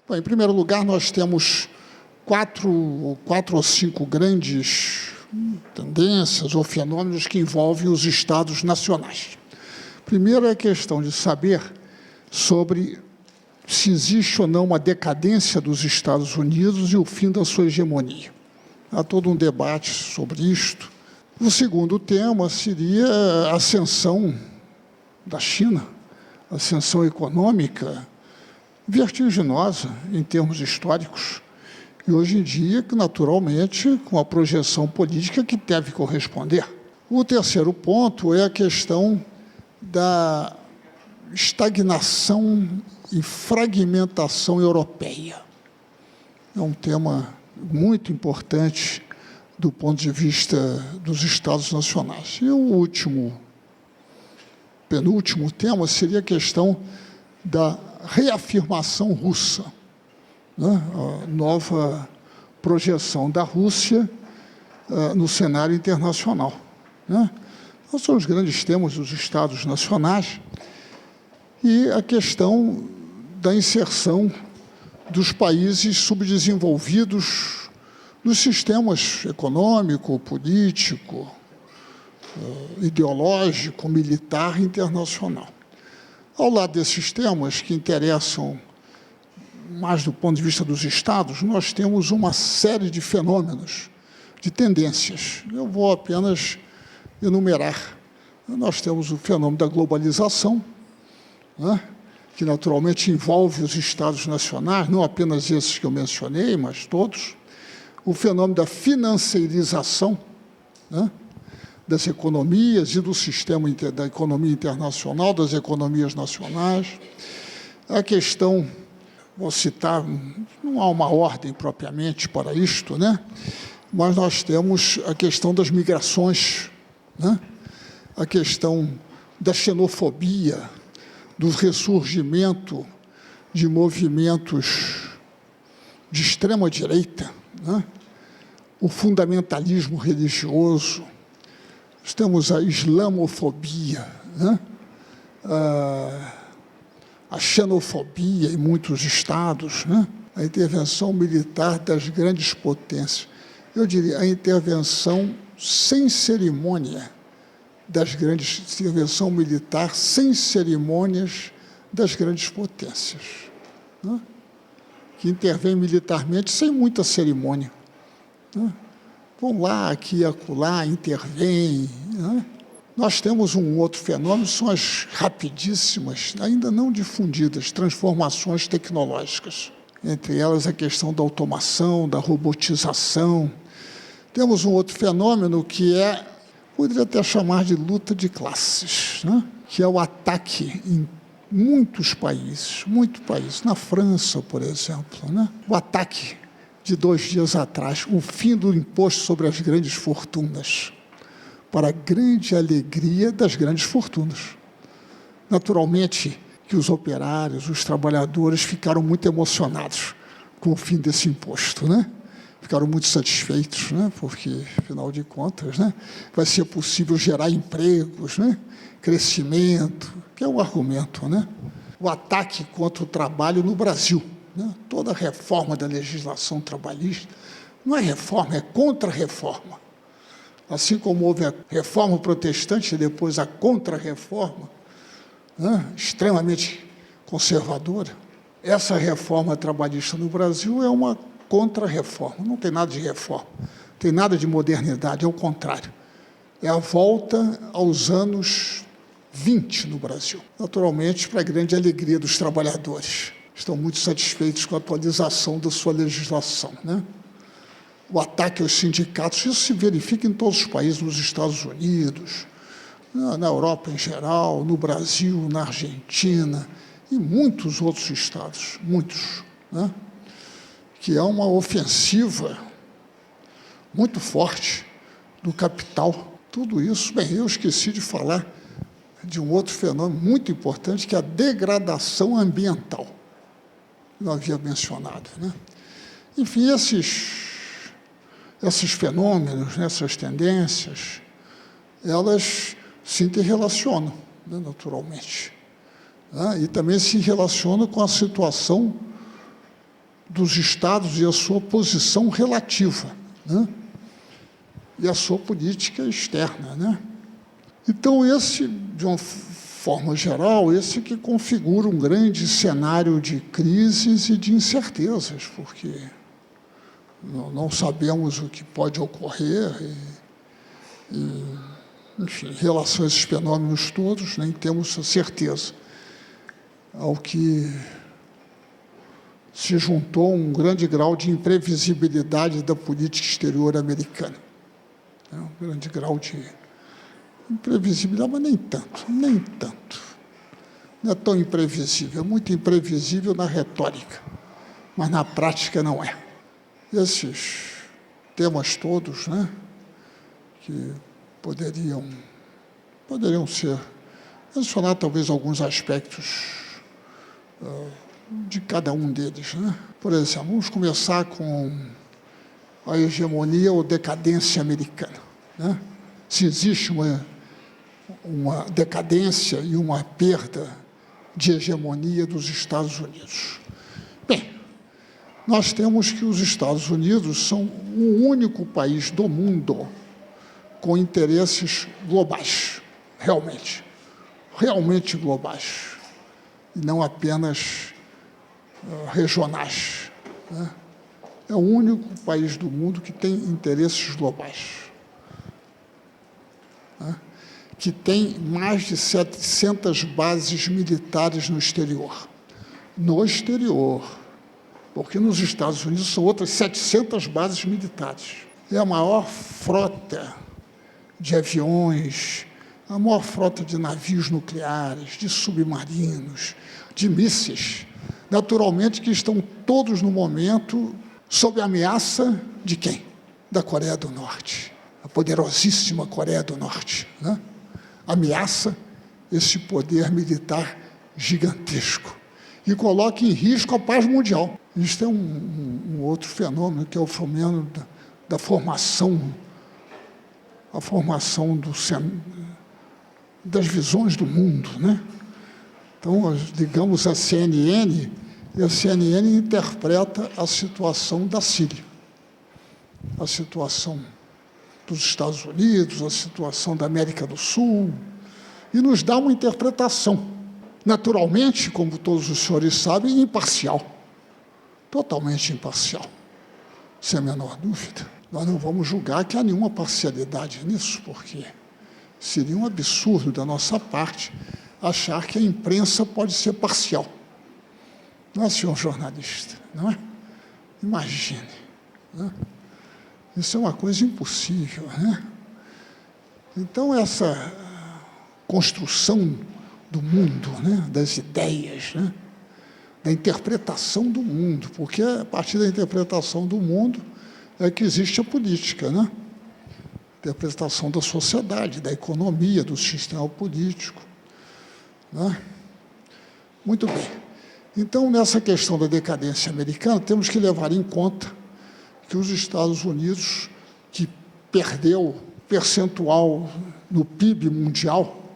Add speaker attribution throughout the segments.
Speaker 1: Bom, em primeiro lugar, nós temos quatro ou cinco grandes tendências ou fenômenos que envolvem os Estados nacionais. Primeiro é a questão de saber sobre se existe ou não uma decadência dos Estados Unidos e o fim da sua hegemonia. Há todo um debate sobre isto. O segundo tema seria a ascensão da China, a ascensão econômica vertiginosa em termos históricos, e hoje em dia, naturalmente, com a projeção política que deve corresponder. O terceiro ponto é a questão da estagnação e fragmentação europeia. É um tema muito importante do ponto de vista dos Estados nacionais. E o penúltimo tema seria a questão da reafirmação russa, né? A nova projeção da Rússia no cenário internacional, né? Esses são os grandes temas dos Estados nacionais e a questão da inserção dos países subdesenvolvidos nos sistemas econômico, político, ideológico, militar internacional. Ao lado desses temas que interessam mais do ponto de vista dos Estados, nós temos uma série de fenômenos, de tendências. Eu vou apenas enumerar. Nós temos o fenômeno da globalização, né, que naturalmente envolve os Estados nacionais, não apenas esses que eu mencionei, mas todos. O fenômeno da financeirização, né, das economias e do sistema da economia internacional, das economias nacionais. A questão, vou citar, não há uma ordem propriamente para isto, né? Mas nós temos a questão das migrações, né? A questão da xenofobia, do ressurgimento de movimentos de extrema-direita, né? O fundamentalismo religioso. Nós temos a islamofobia, né? A xenofobia em muitos estados, né? A intervenção militar das grandes potências. Eu diria, a intervenção sem cerimônia intervenção militar sem cerimônias das grandes potências, né? Que intervém militarmente sem muita cerimônia, né? Vão lá, aqui e acolá, intervêm, né? Nós temos um outro fenômeno, são as rapidíssimas, ainda não difundidas, transformações tecnológicas. Entre elas, a questão da automação, da robotização. Temos um outro fenômeno que poderia até chamar de luta de classes, né? Que é o ataque em muitos países, na França, por exemplo, né? O ataque de 2 dias atrás, o fim do imposto sobre as grandes fortunas, para a grande alegria das grandes fortunas. Naturalmente que os operários, os trabalhadores ficaram muito emocionados com o fim desse imposto, né? Ficaram muito satisfeitos, né? Porque, afinal de contas, né, vai ser possível gerar empregos, né? Crescimento, que é o argumento, né? O ataque contra o trabalho no Brasil, né? Toda a reforma da legislação trabalhista não é reforma, é contra-reforma. Assim como houve a reforma protestante e depois a contra-reforma, né, extremamente conservadora, essa reforma trabalhista no Brasil é uma contra-reforma, não tem nada de reforma, não tem nada de modernidade, é o contrário. É a volta aos anos 20 no Brasil. Naturalmente, para a grande alegria dos trabalhadores. Estão muito satisfeitos com a atualização da sua legislação, né? O ataque aos sindicatos, isso se verifica em todos os países, nos Estados Unidos, na Europa em geral, no Brasil, na Argentina e muitos outros estados, muitos, né? Que é uma ofensiva muito forte do capital. Tudo isso, bem, eu esqueci de falar de um outro fenômeno muito importante, que é a degradação ambiental, que eu havia mencionado, né? Enfim, esses fenômenos, essas tendências, elas se interrelacionam, né, naturalmente, né? E também se relacionam com a situação dos Estados e a sua posição relativa, né? E a sua política externa, né? Então, esse, de uma forma geral, esse que configura um grande cenário de crises e de incertezas, porque não sabemos o que pode ocorrer enfim, em relação a esses fenômenos todos, nem temos a certeza. Ao que se juntou um grande grau de imprevisibilidade da política exterior americana. Um grande grau de imprevisibilidade, mas nem tanto. Não é tão imprevisível, é muito imprevisível na retórica, mas na prática não é. Esses temas todos, né, que poderiam ser, mencionar talvez alguns aspectos de cada um deles, né? Por exemplo, vamos começar com a hegemonia ou decadência americana, né? Se existe uma decadência e uma perda de hegemonia dos Estados Unidos. Bem, nós temos que os Estados Unidos são o único país do mundo com interesses globais, realmente globais, e não apenas regionais, né? É o único país do mundo que tem interesses globais, né? Que tem mais de 700 bases militares no exterior. No exterior, porque nos Estados Unidos são outras 700 bases militares. É a maior frota de aviões, a maior frota de navios nucleares, de submarinos, de mísseis, naturalmente que estão todos no momento sob a ameaça de quem? Da Coreia do Norte, a poderosíssima Coreia do Norte, né? Ameaça esse poder militar gigantesco e coloca em risco a paz mundial. Isso é um outro fenômeno, que é o fenômeno da formação, a formação das visões do mundo, né? Então, digamos, a CNN interpreta a situação da Síria, a situação dos Estados Unidos, a situação da América do Sul, e nos dá uma interpretação, naturalmente, como todos os senhores sabem, imparcial, totalmente imparcial, sem a menor dúvida. Nós não vamos julgar que há nenhuma parcialidade nisso, porque seria um absurdo da nossa parte achar que a imprensa pode ser parcial. Não é, senhor jornalista? Não é? Imagine, né? Isso é uma coisa impossível, né? Então, essa construção do mundo, né, das ideias, né, da interpretação do mundo, porque a partir da interpretação do mundo é que existe a política, né? Interpretação da sociedade, da economia, do sistema político, né? Muito bem. Então, nessa questão da decadência americana, temos que levar em conta que os Estados Unidos, que perdeu percentual no PIB mundial,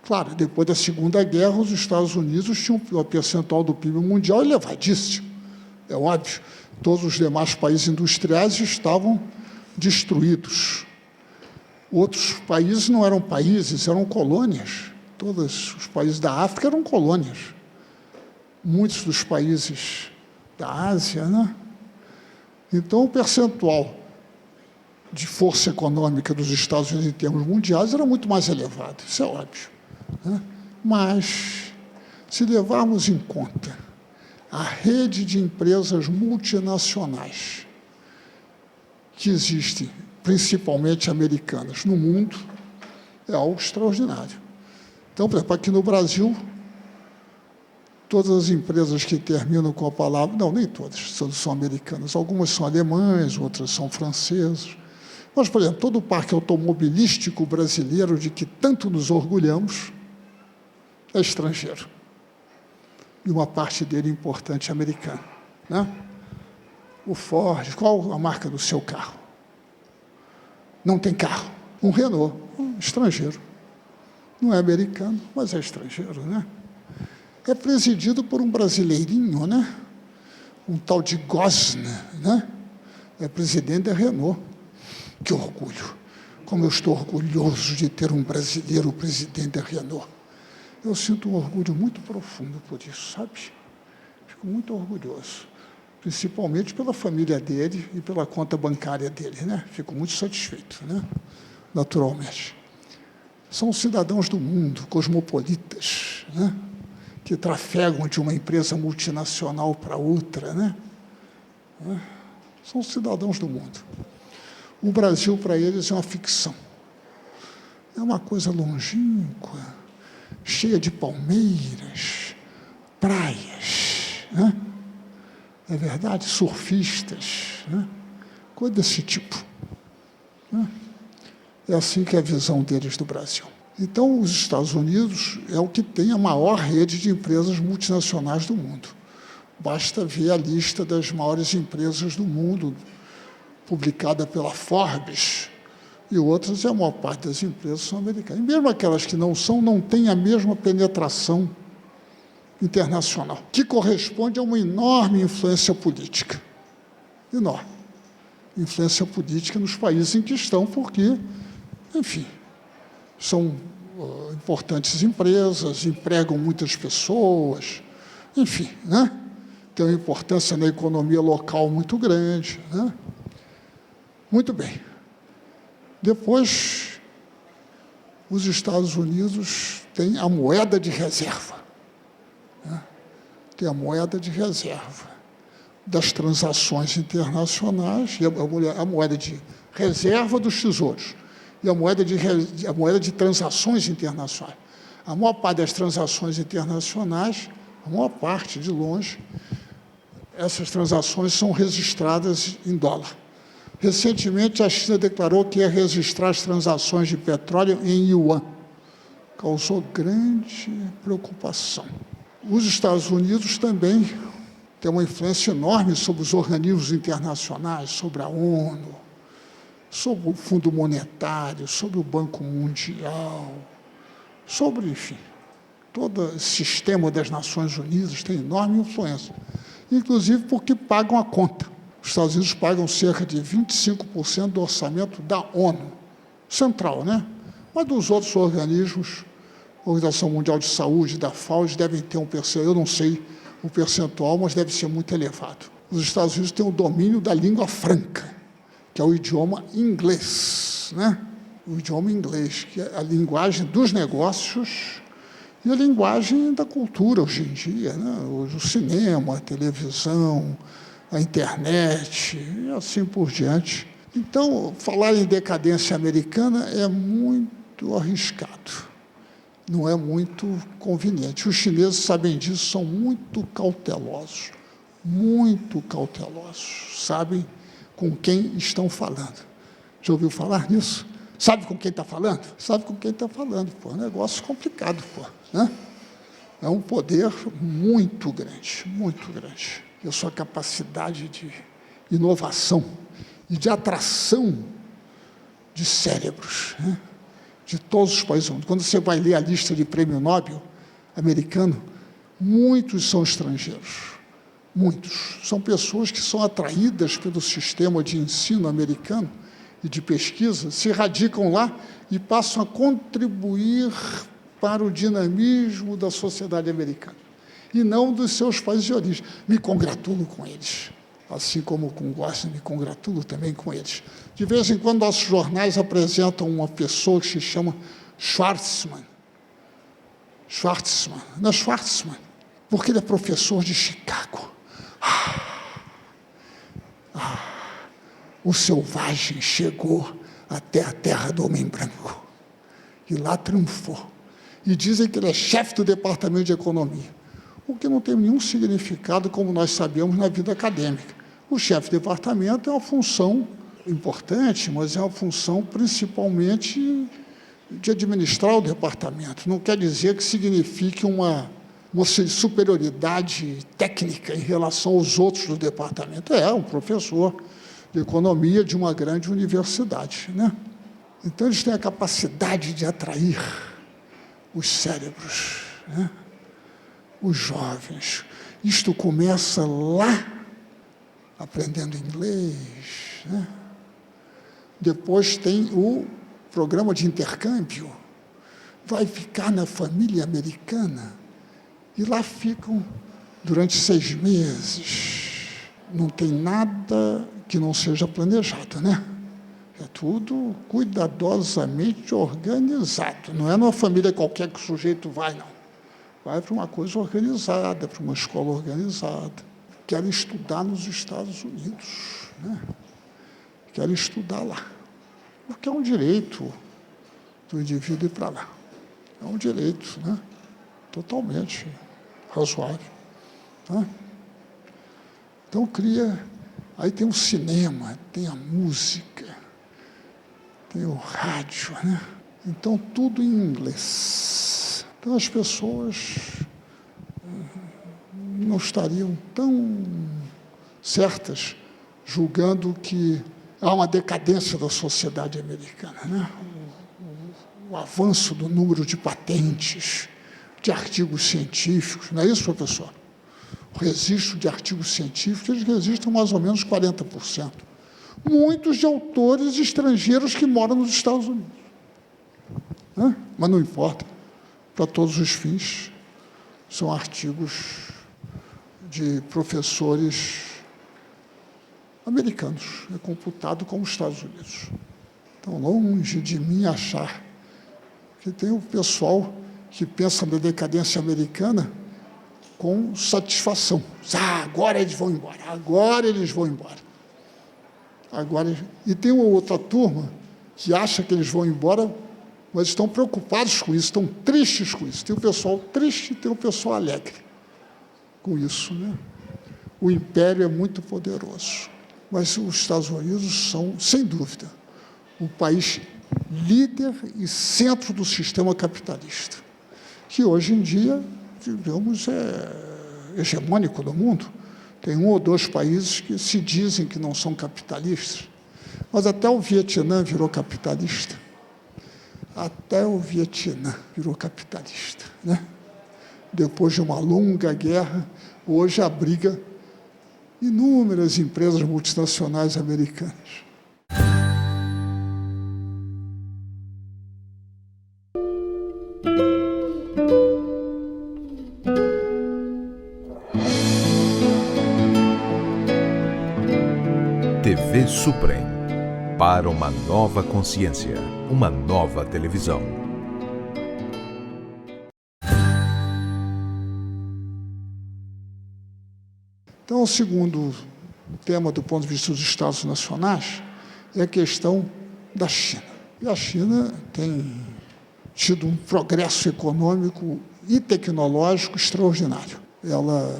Speaker 1: claro, depois da Segunda Guerra, os Estados Unidos tinham um percentual do PIB mundial elevadíssimo, é óbvio. Todos os demais países industriais estavam destruídos. Outros países não eram países, eram colônias. Todos os países da África eram colônias. Muitos dos países da Ásia, né? Então, o percentual de força econômica dos Estados Unidos em termos mundiais era muito mais elevado, isso é óbvio, né? Mas, se levarmos em conta a rede de empresas multinacionais que existem, principalmente americanas, no mundo, é algo extraordinário. Então, por exemplo, aqui no Brasil, todas as empresas que terminam com a palavra, não, nem todas são americanas, algumas são alemãs, outras são francesas. Mas, por exemplo, todo o parque automobilístico brasileiro de que tanto nos orgulhamos é estrangeiro. E uma parte dele importante americana, né? O Ford, qual a marca do seu carro? Não tem carro. Um Renault, estrangeiro. Não é americano, mas é estrangeiro, né? É presidido por um brasileirinho, né? um tal de Gosne, né? É presidente da Renault. Que orgulho! Como eu estou orgulhoso de ter um brasileiro presidente da Renault. Eu sinto um orgulho muito profundo por isso, sabe? Fico muito orgulhoso, principalmente pela família dele e pela conta bancária dele, né? Fico muito satisfeito, né? Naturalmente. São cidadãos do mundo, cosmopolitas, né? Que trafegam de uma empresa multinacional para outra, né? São cidadãos do mundo. O Brasil, para eles, é uma ficção. É uma coisa longínqua, cheia de palmeiras, praias, né? É verdade? Surfistas, né? Coisa desse tipo, né? É assim que é a visão deles do Brasil. Então, os Estados Unidos é o que tem a maior rede de empresas multinacionais do mundo. Basta ver a lista das maiores empresas do mundo, publicada pela Forbes, e outras, e a maior parte das empresas são americanas. E mesmo aquelas que não são, não têm a mesma penetração internacional, que corresponde a uma enorme influência política. Enorme. Influência política nos países em que estão, porque, enfim, são importantes empresas, empregam muitas pessoas, enfim, né? Tem uma importância na economia local muito grande, né? Muito bem. Depois, os Estados Unidos têm a moeda de reserva, né? Tem a moeda de reserva das transações internacionais, e a moeda de reserva dos tesouros, e a moeda de transações internacionais. A maior parte das transações internacionais, a maior parte, de longe, essas transações são registradas em dólar. Recentemente, a China declarou que ia registrar as transações de petróleo em yuan. Causou grande preocupação. Os Estados Unidos também têm uma influência enorme sobre os organismos internacionais, sobre a ONU, sobre o Fundo Monetário, sobre o Banco Mundial, sobre, enfim, todo o sistema das Nações Unidas tem enorme influência, inclusive porque pagam a conta. Os Estados Unidos pagam cerca de 25% do orçamento da ONU, central, né? Mas dos outros organismos, a Organização Mundial de Saúde, da FAO, devem ter um percentual, eu não sei o percentual, mas deve ser muito elevado. Os Estados Unidos têm o domínio da língua franca, que é o idioma inglês, né? O idioma inglês, que é a linguagem dos negócios e a linguagem da cultura hoje em dia, né? O cinema, a televisão, a internet, e assim por diante. Então, falar em decadência americana é muito arriscado, não é muito conveniente. Os chineses sabem disso, são muito cautelosos, sabem com quem estão falando. Já ouviu falar nisso? Sabe com quem está falando? Sabe com quem está falando, pô. É um negócio complicado, pô, né? É um poder muito grande, muito grande. E a sua capacidade de inovação e de atração de cérebros, né? De todos os países do mundo. Quando você vai ler a lista de prêmio Nobel americano, muitos são estrangeiros. Muitos. São pessoas que são atraídas pelo sistema de ensino americano e de pesquisa, se radicam lá e passam a contribuir para o dinamismo da sociedade americana, e não dos seus países de origem. Me congratulo com eles, assim como com Gosling, me congratulo também com eles. De vez em quando, nossos jornais apresentam uma pessoa que se chama Schwarzman. Não é Schwarzman, porque ele é professor de Chicago. O selvagem chegou até a terra do homem branco e lá triunfou. E dizem que ele é chefe do departamento de economia, o que não tem nenhum significado, como nós sabemos, na vida acadêmica. O chefe de departamento é uma função importante, mas é uma função principalmente de administrar o departamento. Não quer dizer que signifique uma superioridade técnica em relação aos outros do departamento. É um professor de economia de uma grande universidade, né? Então, eles têm a capacidade de atrair os cérebros, né? Os jovens. Isto começa lá aprendendo inglês, né? Depois tem o programa de intercâmbio, vai ficar na família americana, e lá ficam durante 6 meses. Não tem nada que não seja planejado, né? É tudo cuidadosamente organizado. Não é numa família qualquer que o sujeito vai, não. Vai para uma coisa organizada, para uma escola organizada. Querem estudar nos Estados Unidos, né? Querem estudar lá. Porque é um direito do indivíduo ir para lá. É um direito, né? Totalmente razoável. Né? Então, cria... Aí tem o cinema, tem a música, tem o rádio, né? Então, tudo em inglês. Então, as pessoas não estariam tão certas julgando que há uma decadência da sociedade americana, né? O avanço do número de patentes, de artigos científicos, não é isso, professor? O registro de artigos científicos, eles registram mais ou menos 40%. Muitos de autores estrangeiros que moram nos Estados Unidos. Né? Mas não importa, para todos os fins, são artigos de professores americanos, é computado como Estados Unidos. Então, longe de mim achar que tem o pessoal que pensa na decadência americana com satisfação. Ah, agora eles vão embora, agora eles vão embora. Agora, e tem uma outra turma que acha que eles vão embora, mas estão preocupados com isso, estão tristes com isso. Tem o pessoal triste e tem o pessoal alegre com isso, né? O império é muito poderoso, mas os Estados Unidos são, sem dúvida, o país líder e centro do sistema capitalista, que hoje em dia, digamos, é hegemônico no mundo. Tem 1 ou 2 países que se dizem que não são capitalistas, mas até o Vietnã virou capitalista. Até o Vietnã virou capitalista, né? Depois de uma longa guerra, hoje abriga inúmeras empresas multinacionais americanas.
Speaker 2: TV Suprem. Para uma nova consciência, uma nova televisão.
Speaker 1: Então, o segundo tema do ponto de vista dos Estados nacionais é a questão da China. E a China tem tido um progresso econômico e tecnológico extraordinário. Ela,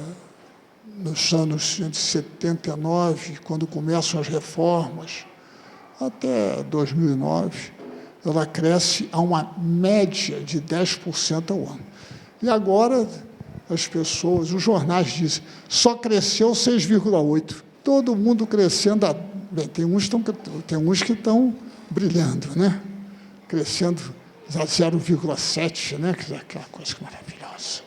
Speaker 1: nos anos de 79, quando começam as reformas, até 2009, ela cresce a uma média de 10% ao ano. E agora, as pessoas, os jornais dizem, só cresceu 6,8%. Todo mundo crescendo, bem, tem uns que estão brilhando, né? Crescendo a 0,7%, né? Que é aquela coisa maravilhosa.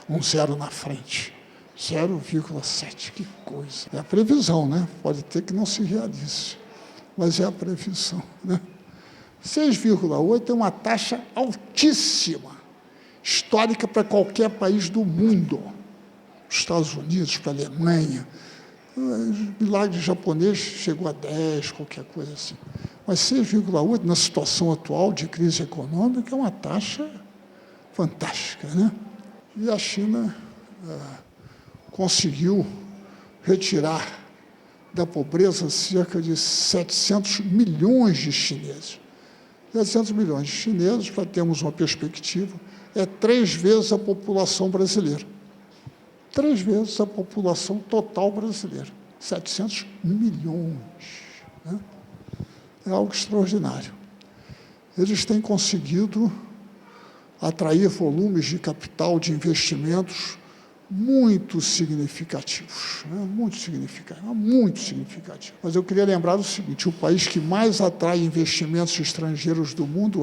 Speaker 1: Um zero na frente. 0,7%, que coisa. É a previsão, né? Pode ter que não se realize, mas é a previsão, né? 6,8% é uma taxa altíssima, histórica para qualquer país do mundo. Estados Unidos, para a Alemanha. O milagre japonês chegou a 10%, qualquer coisa assim. Mas 6,8%, na situação atual de crise econômica, é uma taxa fantástica, né? E a China conseguiu retirar da pobreza cerca de 700 milhões de chineses. 700 milhões de chineses, para termos uma perspectiva, é 3 vezes a população brasileira. 3 vezes a população total brasileira. 700 milhões. Né? É algo extraordinário. Eles têm conseguido atrair volumes de capital, de investimentos muito significativos, né? Muito significativos. Mas eu queria lembrar o seguinte, o país que mais atrai investimentos estrangeiros do mundo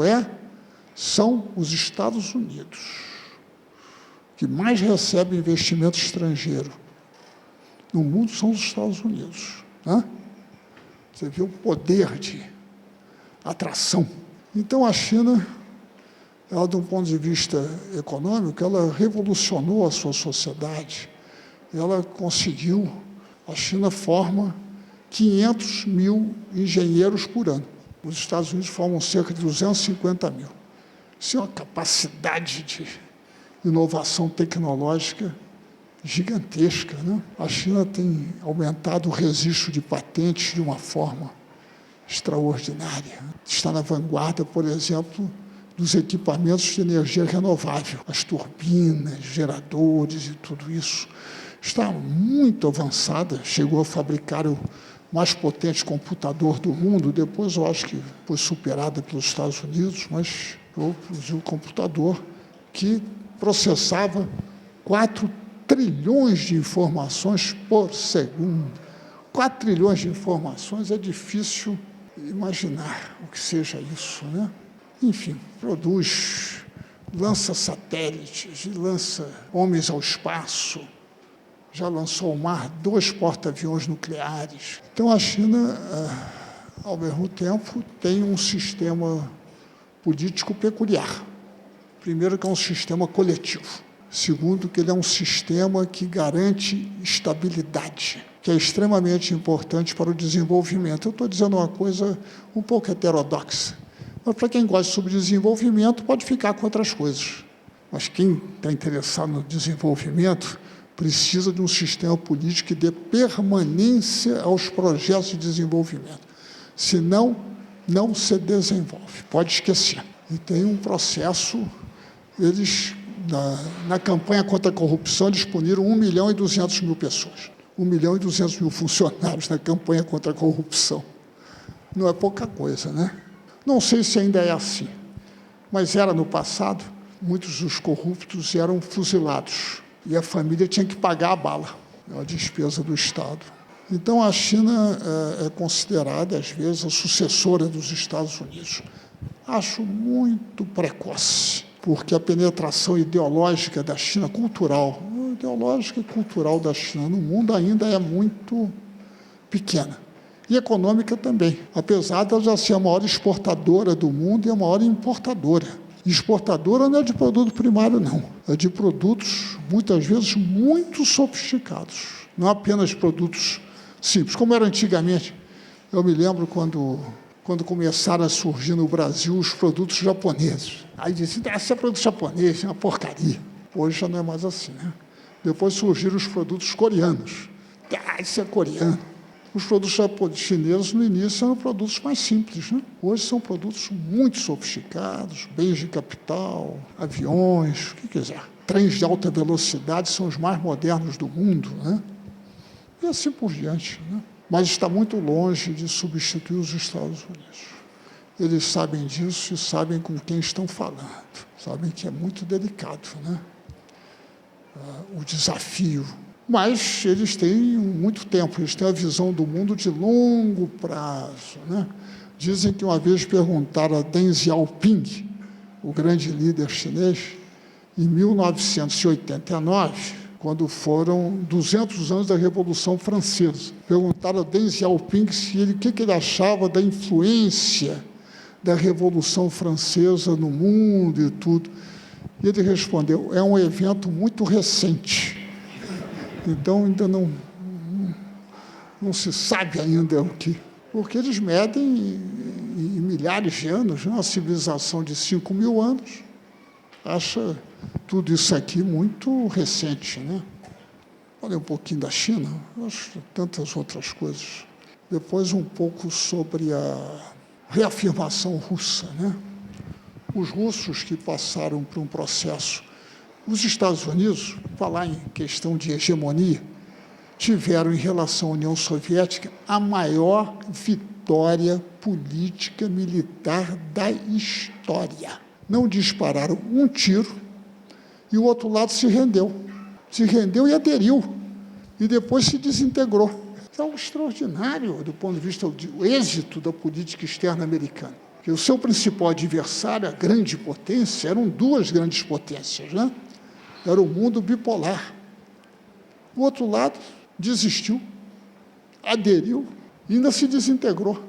Speaker 1: são os Estados Unidos, que mais recebe investimento estrangeiro. no mundo são os Estados Unidos, né? Você vê o poder de atração. Então, a China, ela, de um ponto de vista econômico, ela revolucionou a sua sociedade. Ela conseguiu, a China forma 500 mil engenheiros por ano. Os Estados Unidos formam cerca de 250 mil. Isso é uma capacidade de inovação tecnológica gigantesca, né? A China tem aumentado o registro de patentes de uma forma extraordinária. Está na vanguarda, por exemplo, dos equipamentos de energia renovável, as turbinas, geradores e tudo isso. Está muito avançada, chegou a fabricar o mais potente computador do mundo, depois eu acho que foi superada pelos Estados Unidos, mas produziu um computador que processava 4 trilhões de informações por segundo. 4 trilhões de informações, é difícil imaginar o que seja isso, né? Enfim, produz, lança satélites, lança homens ao espaço, já lançou ao mar 2 porta-aviões nucleares. Então, a China, ao mesmo tempo, tem um sistema político peculiar. Primeiro, que é um sistema coletivo. Segundo, que ele é um sistema que garante estabilidade, que é extremamente importante para o desenvolvimento. Eu estou dizendo uma coisa um pouco heterodoxa, mas para quem gosta de subdesenvolvimento pode ficar com outras coisas. Mas quem está interessado no desenvolvimento precisa de um sistema político que dê permanência aos projetos de desenvolvimento. Senão, não se desenvolve. Pode esquecer. E tem um processo, eles... Na campanha contra a corrupção, eles puniram 1.200.000 pessoas. 1.200.000 funcionários na campanha contra a corrupção. Não é pouca coisa, né? Não sei se ainda é assim, mas era no passado. Muitos dos corruptos eram fuzilados e a família tinha que pagar a bala, a despesa do Estado. Então, a China é considerada, às vezes, a sucessora dos Estados Unidos. Acho muito precoce, porque a penetração ideológica da China, ideológica e cultural da China no mundo ainda é muito pequena. E econômica também, apesar de ela já ser a maior exportadora do mundo e a maior importadora. Exportadora não é de produto primário, não. É de produtos, muitas vezes, muito sofisticados. Não apenas produtos simples, como era antigamente. Eu me lembro quando começaram a surgir no Brasil os produtos japoneses. Aí dizem, esse é produto japonês, é uma porcaria. Hoje já não é mais assim, né? Depois surgiram os produtos coreanos. Isso é coreano. Os produtos chineses, no início, eram produtos mais simples, né? Hoje são produtos muito sofisticados, bens de capital, aviões, o que quiser. Trens de alta velocidade são os mais modernos do mundo, né? E assim por diante, né? Mas está muito longe de substituir os Estados Unidos. Eles sabem disso e sabem com quem estão falando. Sabem que é muito delicado, né? O desafio. Mas eles têm muito tempo, eles têm a visão do mundo de longo prazo, né? Dizem que uma vez perguntaram a Deng Xiaoping, o grande líder chinês, em 1989, quando foram 200 anos da Revolução Francesa. Perguntaram a Deng Xiaoping o que ele achava da influência da Revolução Francesa no mundo e tudo. E ele respondeu, é um evento muito recente. Então, ainda não se sabe ainda o que... Porque eles medem em milhares de anos, né? Uma civilização de 5.000 anos acha tudo isso aqui muito recente, né? Olha um pouquinho da China, acho tantas outras coisas. Depois um pouco sobre a reafirmação russa, né? Os russos que passaram por um processo. Os Estados Unidos, falar em questão de hegemonia, tiveram em relação à União Soviética a maior vitória política militar da história. Não dispararam um tiro e o outro lado se rendeu. Se rendeu e aderiu. E depois se desintegrou. Isso é algo extraordinário do ponto de vista do êxito da política externa americana. Porque o seu principal adversário, a grande potência, eram 2 grandes potências, né? Era o mundo bipolar. O outro lado desistiu, aderiu e ainda se desintegrou.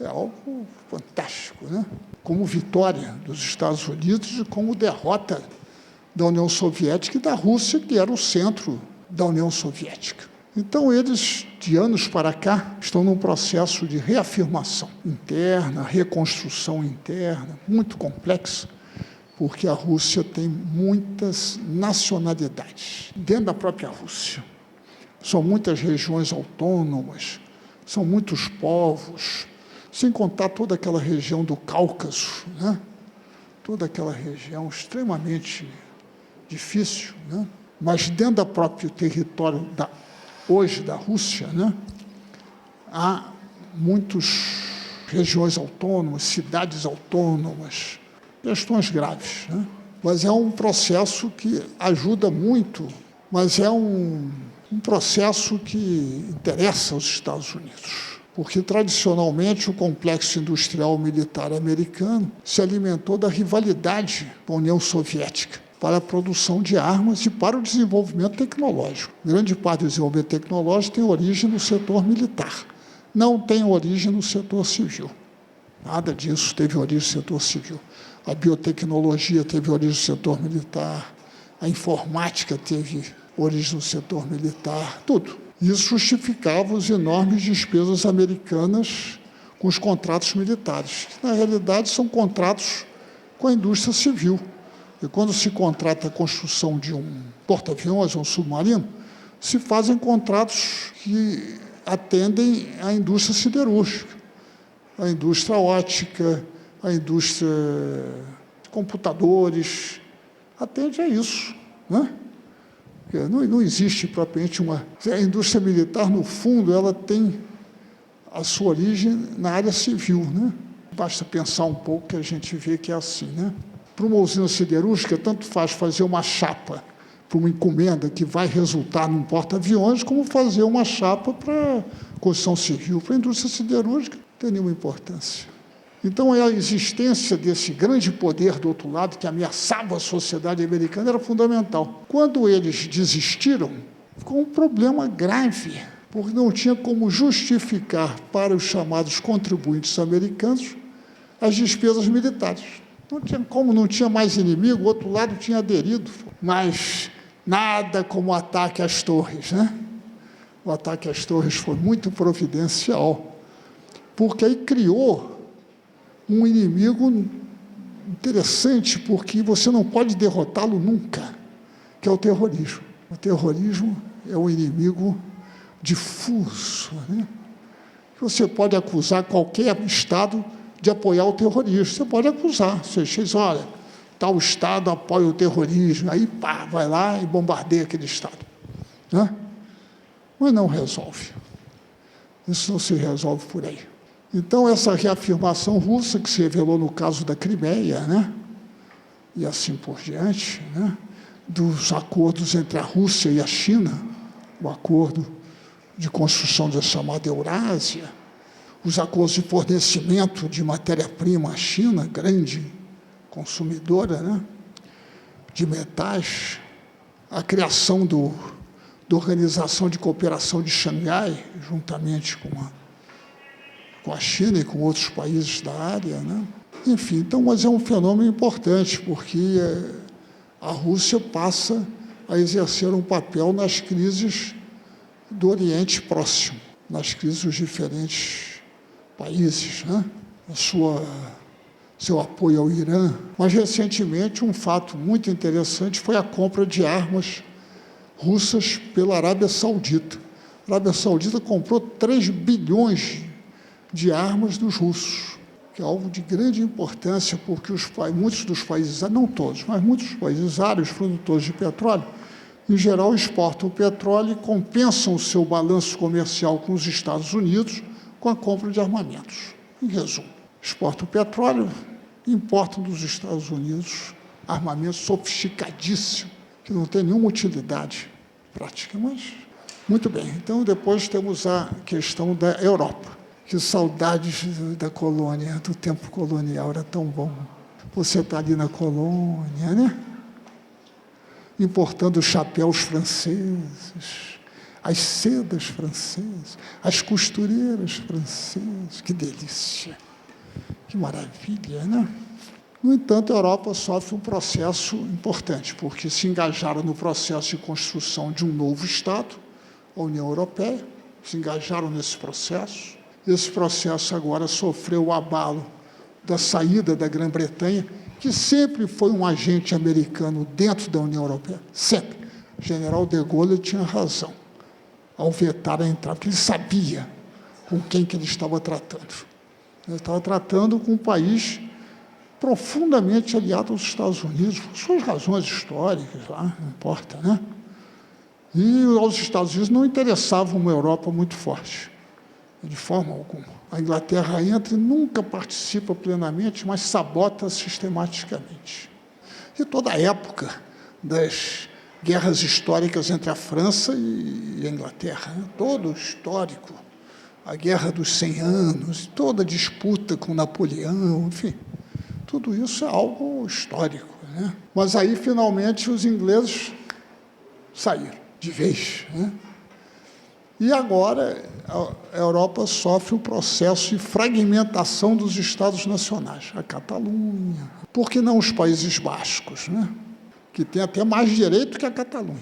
Speaker 1: É algo fantástico, né? Como vitória dos Estados Unidos e como derrota da União Soviética e da Rússia, que era o centro da União Soviética. Então, eles, de anos para cá, estão num processo de reafirmação interna, reconstrução interna, muito complexa, porque a Rússia tem muitas nacionalidades dentro da própria Rússia. São muitas regiões autônomas, são muitos povos, sem contar toda aquela região do Cáucaso, né? Toda aquela região extremamente difícil, né? Mas dentro do próprio território hoje da Rússia, né? Há muitas regiões autônomas, cidades autônomas, questões graves, né? Mas é um processo que ajuda muito, mas é um processo que interessa aos Estados Unidos. Porque, tradicionalmente, o complexo industrial militar americano se alimentou da rivalidade com a União Soviética para a produção de armas e para o desenvolvimento tecnológico. Grande parte do desenvolvimento tecnológico tem origem no setor militar, não tem origem no setor civil. Nada disso teve origem no setor civil. A biotecnologia teve origem no setor militar, a informática teve origem no setor militar, tudo. Isso justificava as enormes despesas americanas com os contratos militares, que, na realidade, são contratos com a indústria civil. E quando se contrata a construção de um porta-aviões ou um submarino, se fazem contratos que atendem à indústria siderúrgica, à indústria ótica, à indústria de computadores, atende a isso, né? Não existe propriamente uma... A indústria militar, no fundo, ela tem a sua origem na área civil, né? Basta pensar um pouco que a gente vê que é assim, né? Para uma usina siderúrgica, tanto faz fazer uma chapa para uma encomenda que vai resultar num porta-aviões, como fazer uma chapa para construção civil. Para a indústria siderúrgica, não tem nenhuma importância. Então, a existência desse grande poder do outro lado, que ameaçava a sociedade americana, era fundamental. Quando eles desistiram, ficou um problema grave, porque não tinha como justificar para os chamados contribuintes americanos as despesas militares. Não tinha como, não tinha mais inimigo, o outro lado tinha aderido, mas nada como o ataque às torres, né? O ataque às torres foi muito providencial, porque aí criou um inimigo interessante, porque você não pode derrotá-lo nunca, que é o terrorismo. O terrorismo é um inimigo difuso, né? Você pode acusar qualquer Estado de apoiar o terrorismo. Você pode acusar. Você diz, olha, tal Estado apoia o terrorismo. Aí, pá, vai lá e bombardeia aquele Estado, né? Mas não resolve. Isso não se resolve por aí. Então, essa reafirmação russa, que se revelou no caso da Crimeia, né? E assim por diante, né? Dos acordos entre a Rússia e a China, o acordo de construção da chamada Eurásia, os acordos de fornecimento de matéria-prima à China, grande consumidora, né? De metais, a criação da Organização de Cooperação de Xangai, juntamente com a China e com outros países da área, né? Enfim, então, mas é um fenômeno importante, porque a Rússia passa a exercer um papel nas crises do Oriente Próximo, nas crises dos diferentes países, né? Seu apoio ao Irã. Mas, recentemente, um fato muito interessante foi a compra de armas russas pela Arábia Saudita. A Arábia Saudita comprou 3 bilhões de armas dos russos, que é algo de grande importância, porque muitos dos países, não todos, mas muitos dos países árabes, produtores de petróleo, em geral exportam o petróleo e compensam o seu balanço comercial com os Estados Unidos com a compra de armamentos. Em resumo, exportam o petróleo e importam dos Estados Unidos armamentos sofisticadíssimos, que não tem nenhuma utilidade prática, mas... Muito bem, então depois temos a questão da Europa. Que saudades da colônia, do tempo colonial, era tão bom. Você está ali na colônia, né? Importando chapéus franceses, as sedas francesas, as costureiras francesas. Que delícia, que maravilha, né? No entanto, a Europa sofre um processo importante, porque se engajaram no processo de construção de um novo Estado, a União Europeia, se engajaram nesse processo. Esse processo agora sofreu o abalo da saída da Grã-Bretanha, que sempre foi um agente americano dentro da União Europeia, sempre. O general de Gaulle tinha razão ao vetar a entrada, porque ele sabia com quem que ele estava tratando. Ele estava tratando com um país profundamente aliado aos Estados Unidos, por suas razões históricas, lá, não importa, né? E aos Estados Unidos não interessava uma Europa muito forte, de forma alguma. A Inglaterra entra e nunca participa plenamente, mas sabota sistematicamente. E toda a época das guerras históricas entre a França e a Inglaterra, né? Todo o histórico, a Guerra dos 100 Anos, toda a disputa com Napoleão, enfim, tudo isso é algo histórico, né? Mas aí, finalmente, os ingleses saíram de vez, né? E agora a Europa sofre o processo de fragmentação dos Estados nacionais. A Catalunha, por que não os Países Bascos, né? Que tem até mais direito que a Catalunha,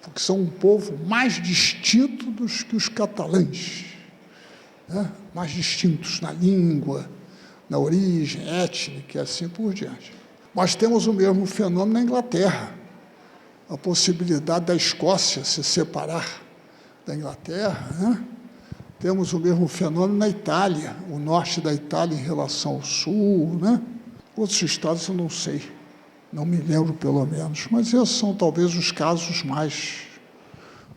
Speaker 1: porque são um povo mais distinto dos que os catalães, né? Mais distintos na língua, na origem étnica e assim por diante. Mas temos o mesmo fenômeno na Inglaterra, a possibilidade da Escócia se separar da Inglaterra, né? Temos o mesmo fenômeno na Itália, o norte da Itália em relação ao sul, né? Outros estados eu não sei, não me lembro pelo menos, mas esses são talvez os casos mais...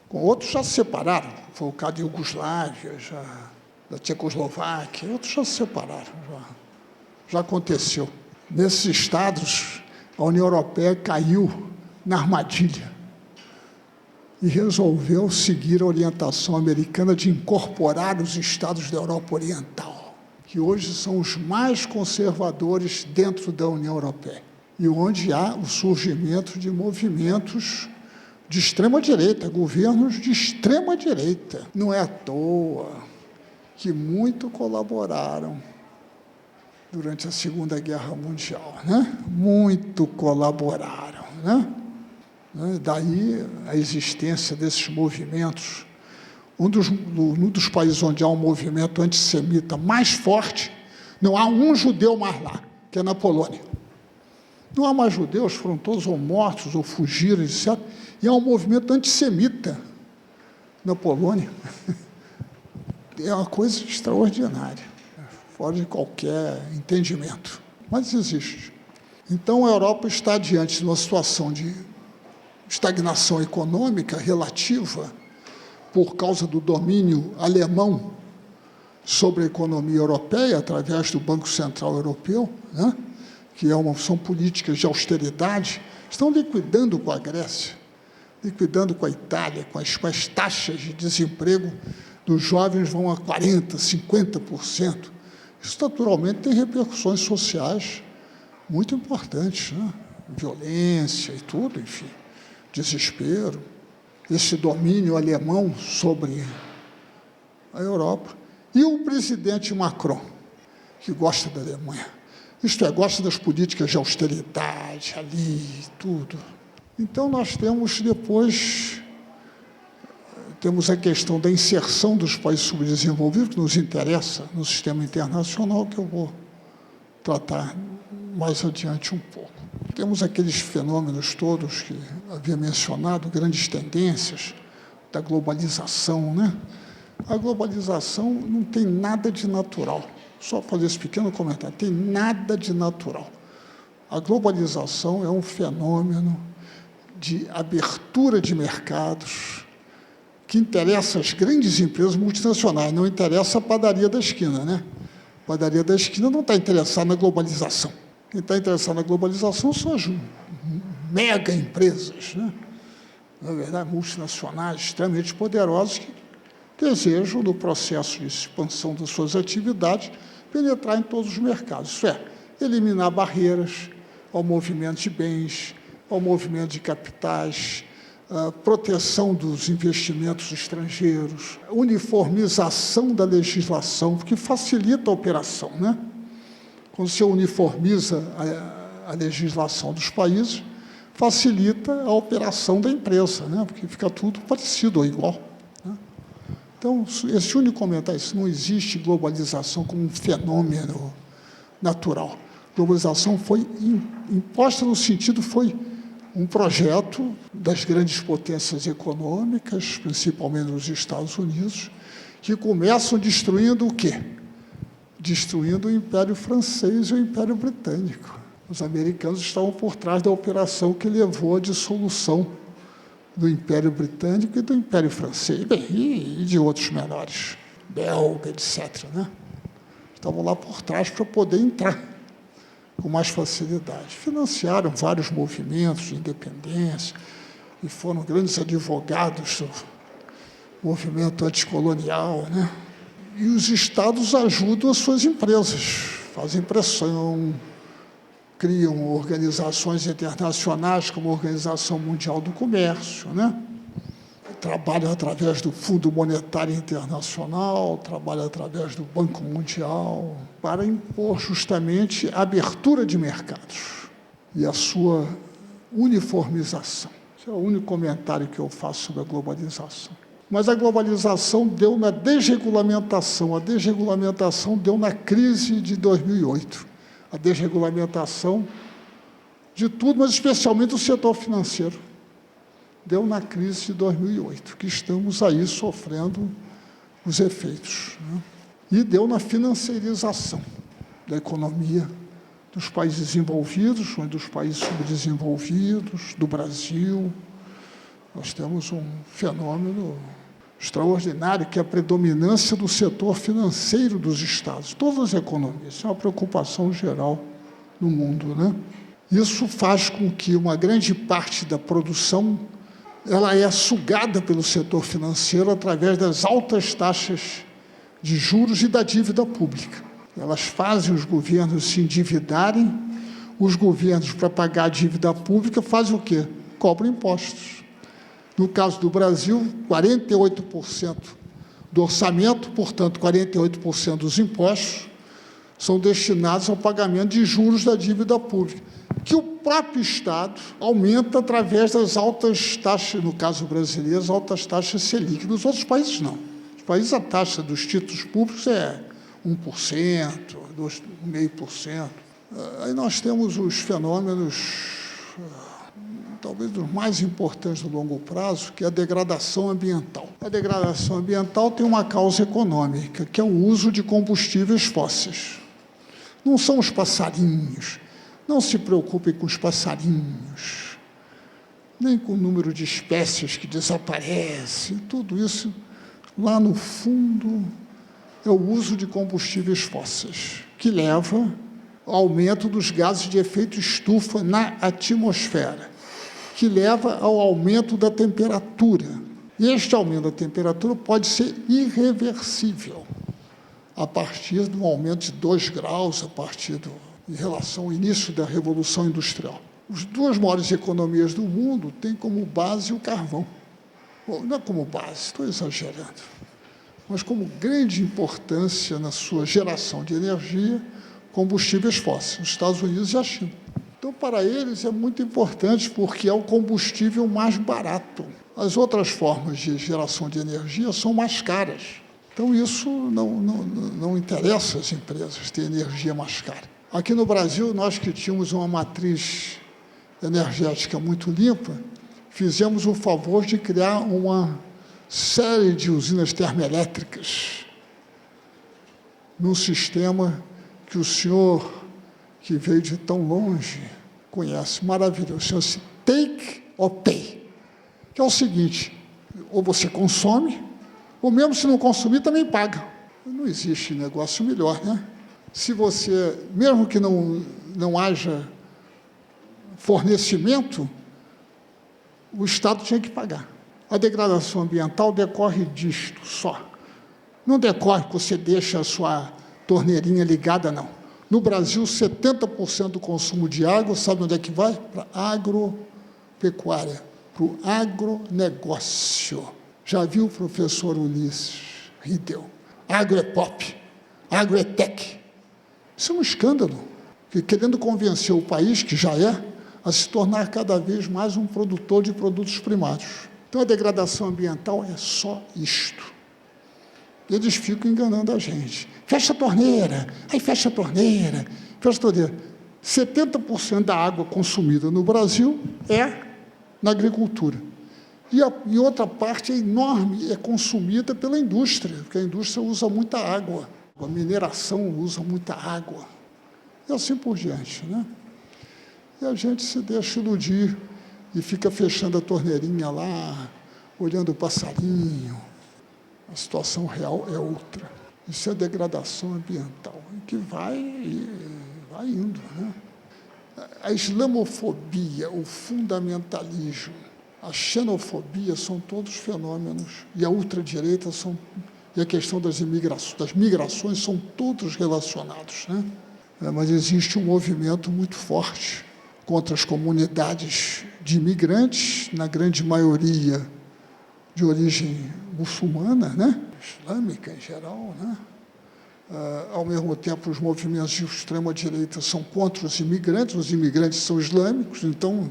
Speaker 1: Outros já se separaram, foi o caso da Iugoslávia, da Tchecoslováquia, outros já se separaram, já aconteceu. Nesses estados, a União Europeia caiu na armadilha e resolveu seguir a orientação americana de incorporar os estados da Europa Oriental, que hoje são os mais conservadores dentro da União Europeia, e onde há o surgimento de movimentos de extrema-direita, governos de extrema-direita. Não é à toa que muito colaboraram durante a Segunda Guerra Mundial, né? Muito colaboraram, né? Daí a existência desses movimentos. Um dos países onde há um movimento antissemita mais forte, não há um judeu mais lá, que é na Polônia. Não há mais judeus, foram todos ou mortos, ou fugiram, etc. E há um movimento antissemita na Polônia. É uma coisa extraordinária, fora de qualquer entendimento, mas existe. Então, a Europa está diante de uma situação de estagnação econômica relativa por causa do domínio alemão sobre a economia europeia, através do Banco Central Europeu, né? Que são políticas de austeridade, estão liquidando com a Grécia, liquidando com a Itália, com as taxas de desemprego dos jovens vão a 40%, 50%. Isso, naturalmente, tem repercussões sociais muito importantes, né? Violência e tudo, enfim, desespero. Esse domínio alemão sobre a Europa. E o presidente Macron, que gosta da Alemanha, isto é, gosta das políticas de austeridade ali, tudo. Então, nós temos depois... Temos a questão da inserção dos países subdesenvolvidos, que nos interessa no sistema internacional, que eu vou tratar mais adiante um pouco. Temos aqueles fenômenos todos que havia mencionado, grandes tendências da globalização, né? A globalização não tem nada de natural. Só fazer esse pequeno comentário, tem nada de natural. A globalização é um fenômeno de abertura de mercados, que interessa as grandes empresas multinacionais, não interessa a padaria da esquina, né? A padaria da esquina não está interessada na globalização. Quem está interessado na globalização são as mega empresas, né? Na verdade, multinacionais extremamente poderosas que desejam, no processo de expansão das suas atividades, penetrar em todos os mercados, isso é, eliminar barreiras ao movimento de bens, ao movimento de capitais, a proteção dos investimentos estrangeiros, uniformização da legislação, que facilita a operação, né? Quando você uniformiza a legislação dos países, facilita a operação da empresa, né? Porque fica tudo parecido ou igual, né? Então, esse único comentário, não existe globalização como um fenômeno natural. Globalização foi imposta no sentido, foi um projeto das grandes potências econômicas, principalmente nos Estados Unidos, que começam destruindo o quê? Destruindo o Império Francês e o Império Britânico. Os americanos estavam por trás da operação que levou à dissolução do Império Britânico e do Império Francês, bem, e de outros menores, belga, etc., né? Estavam lá por trás para poder entrar com mais facilidade. Financiaram vários movimentos de independência e foram grandes advogados do movimento anticolonial, né? E os estados ajudam as suas empresas, fazem pressão, criam organizações internacionais como a Organização Mundial do Comércio, né? Trabalham através do Fundo Monetário Internacional, trabalham através do Banco Mundial, para impor justamente a abertura de mercados e a sua uniformização. Esse é o único comentário que eu faço sobre a globalização. Mas a globalização deu na desregulamentação, a desregulamentação deu na crise de 2008. A desregulamentação de tudo, mas especialmente do setor financeiro. Deu na crise de 2008, que estamos aí sofrendo os efeitos, né? E deu na financiarização da economia dos países desenvolvidos, dos países subdesenvolvidos, do Brasil. Nós temos um fenômeno extraordinário, que é a predominância do setor financeiro dos Estados, todas as economias. Isso é uma preocupação geral no mundo, né? Isso faz com que uma grande parte da produção ela é sugada pelo setor financeiro através das altas taxas de juros e da dívida pública. Elas fazem os governos se endividarem, os governos, para pagar a dívida pública, fazem o quê? Cobram impostos. No caso do Brasil, 48% do orçamento, portanto, 48% dos impostos, são destinados ao pagamento de juros da dívida pública, que o próprio Estado aumenta através das altas taxas, no caso brasileiro, as altas taxas Selic. Nos outros países, não. Nos países, a taxa dos títulos públicos é 1%, 2,5%. Aí nós temos os fenômenos, talvez dos mais importantes no longo prazo, que é a degradação ambiental. A degradação ambiental tem uma causa econômica, que é o uso de combustíveis fósseis. Não são os passarinhos. Não se preocupem com os passarinhos, nem com o número de espécies que desaparecem. Tudo isso, lá no fundo, é o uso de combustíveis fósseis, que leva ao aumento dos gases de efeito estufa na atmosfera, que leva ao aumento da temperatura. E este aumento da temperatura pode ser irreversível, a partir de um aumento de 2 graus, em relação ao início da Revolução Industrial. As duas maiores economias do mundo têm como base o carvão. Não é como base, estou exagerando, mas como grande importância na sua geração de energia, combustíveis fósseis, os Estados Unidos e a China. Então, para eles, é muito importante, porque é o combustível mais barato. As outras formas de geração de energia são mais caras. Então, isso não interessa às empresas ter energia mais cara. Aqui no Brasil, nós que tínhamos uma matriz energética muito limpa, fizemos o favor de criar uma série de usinas termoelétricas num sistema que o senhor, que veio de tão longe, conhece, maravilhoso, chama-se Take or Pay, que é o seguinte: ou você consome, ou mesmo se não consumir, também paga. Não existe negócio melhor, né? Se você, mesmo que não haja fornecimento, o Estado tinha que pagar. A degradação ambiental decorre disto só. Não decorre porque você deixa a sua torneirinha ligada, não. No Brasil, 70% do consumo de água, sabe onde é que vai? Para a agropecuária. para o agronegócio. Já viu o professor Ulisses Riedel? Agro é pop, agro é tech. Isso é um escândalo, querendo convencer o país, que já é, a se tornar cada vez mais um produtor de produtos primários. Então, a degradação ambiental é só isto. Eles ficam enganando a gente. Fecha a torneira, aí fecha a torneira, fecha a torneira. 70% da água consumida no Brasil é na agricultura. E outra parte enorme é consumida pela indústria, porque a indústria usa muita água, a mineração usa muita água, e assim por diante, né? E a gente se deixa iludir e fica fechando a torneirinha lá, olhando o passarinho. A situação real é outra. Isso é degradação ambiental, que vai indo, né? A islamofobia, o fundamentalismo, a xenofobia são todos fenômenos, e a ultradireita e a questão das migrações são todos relacionados, né? Mas existe um movimento muito forte contra as comunidades de imigrantes, na grande maioria de origem muçulmana, né? Islâmica em geral, né? Ao mesmo tempo, os movimentos de extrema-direita são contra os imigrantes são islâmicos, então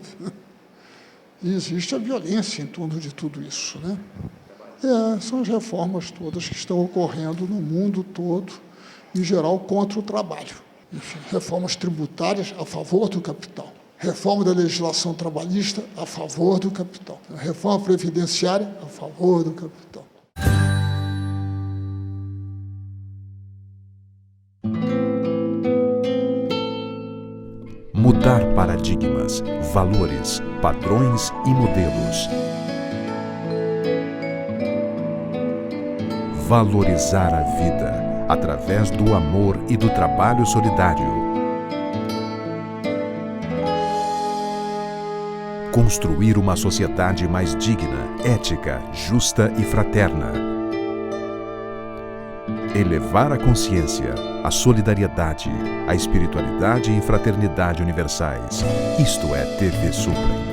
Speaker 1: e existe a violência em torno de tudo isso, né? São as reformas todas que estão ocorrendo no mundo todo, em geral, contra o trabalho. Enfim, reformas tributárias a favor do capital, reforma da legislação trabalhista a favor do capital, reforma previdenciária a favor do capital.
Speaker 2: Mudar paradigmas, valores, padrões e modelos. Valorizar a vida através do amor e do trabalho solidário. Construir uma sociedade mais digna, ética, justa e fraterna. Elevar a consciência, a solidariedade, a espiritualidade e fraternidade universais. Isto é TV Suprem.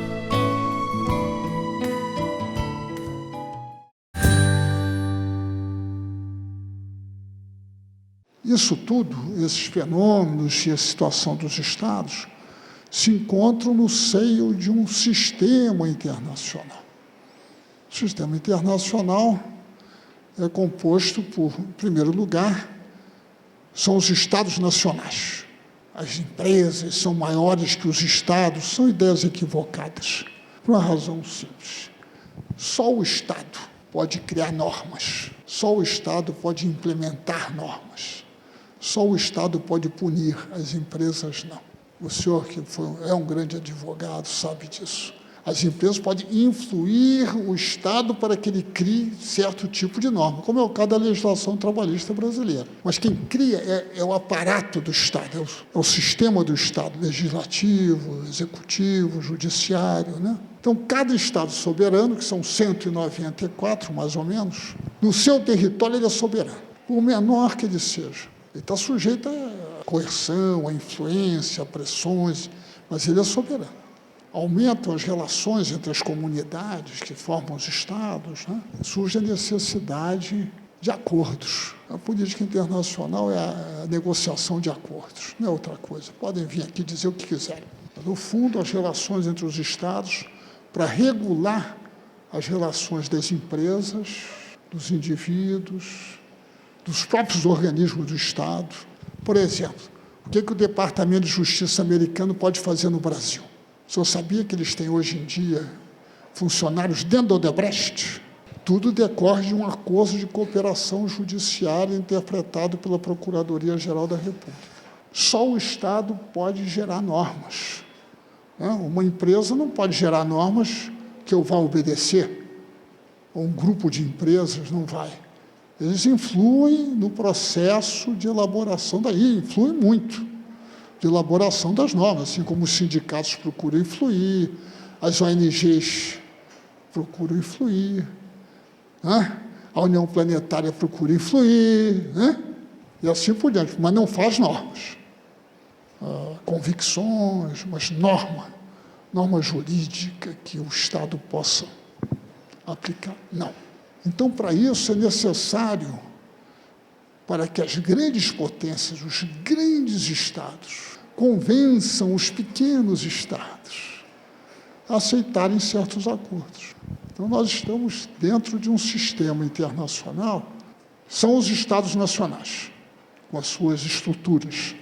Speaker 1: Isso tudo, esses fenômenos e a situação dos Estados, se encontram no seio de um sistema internacional. O sistema internacional é composto por, em primeiro lugar, são os Estados nacionais. As empresas são maiores que os Estados, são ideias equivocadas, por uma razão simples. Só o Estado pode criar normas, só o Estado pode implementar normas, só o Estado pode punir, as empresas não. O senhor, que é um grande advogado, sabe disso. As empresas podem influir o Estado para que ele crie certo tipo de norma, como é o caso da legislação trabalhista brasileira. Mas quem cria é o aparato do Estado, é o sistema do Estado, legislativo, executivo, judiciário, né? Então, cada Estado soberano, que são 194, mais ou menos, no seu território ele é soberano, por menor que ele seja. Ele está sujeito a coerção, a influência, a pressões, mas ele é soberano. Aumentam as relações entre as comunidades que formam os Estados, né? Surge a necessidade de acordos. A política internacional é a negociação de acordos, não é outra coisa. Podem vir aqui dizer o que quiserem. No fundo, as relações entre os Estados, para regular as relações das empresas, dos indivíduos, dos próprios organismos do Estado. Por exemplo, o que o Departamento de Justiça americano pode fazer no Brasil? O senhor sabia que eles têm hoje em dia funcionários dentro do Odebrecht? Tudo decorre de um acordo de cooperação judiciária interpretado pela Procuradoria-Geral da República. Só o Estado pode gerar normas. Uma empresa não pode gerar normas que eu vá obedecer. Ou um grupo de empresas não vai. Eles influem no processo de elaboração influem muito, de elaboração das normas, assim como os sindicatos procuram influir, as ONGs procuram influir, né? A União Planetária procura influir, né? E assim por diante, mas não faz normas. Convicções, mas norma. norma jurídica que o Estado possa aplicar? Não. Então, para isso, é necessário, para que as grandes potências, os grandes Estados, convençam os pequenos Estados a aceitarem certos acordos. Então, nós estamos dentro de um sistema internacional, são os Estados nacionais, com as suas estruturas.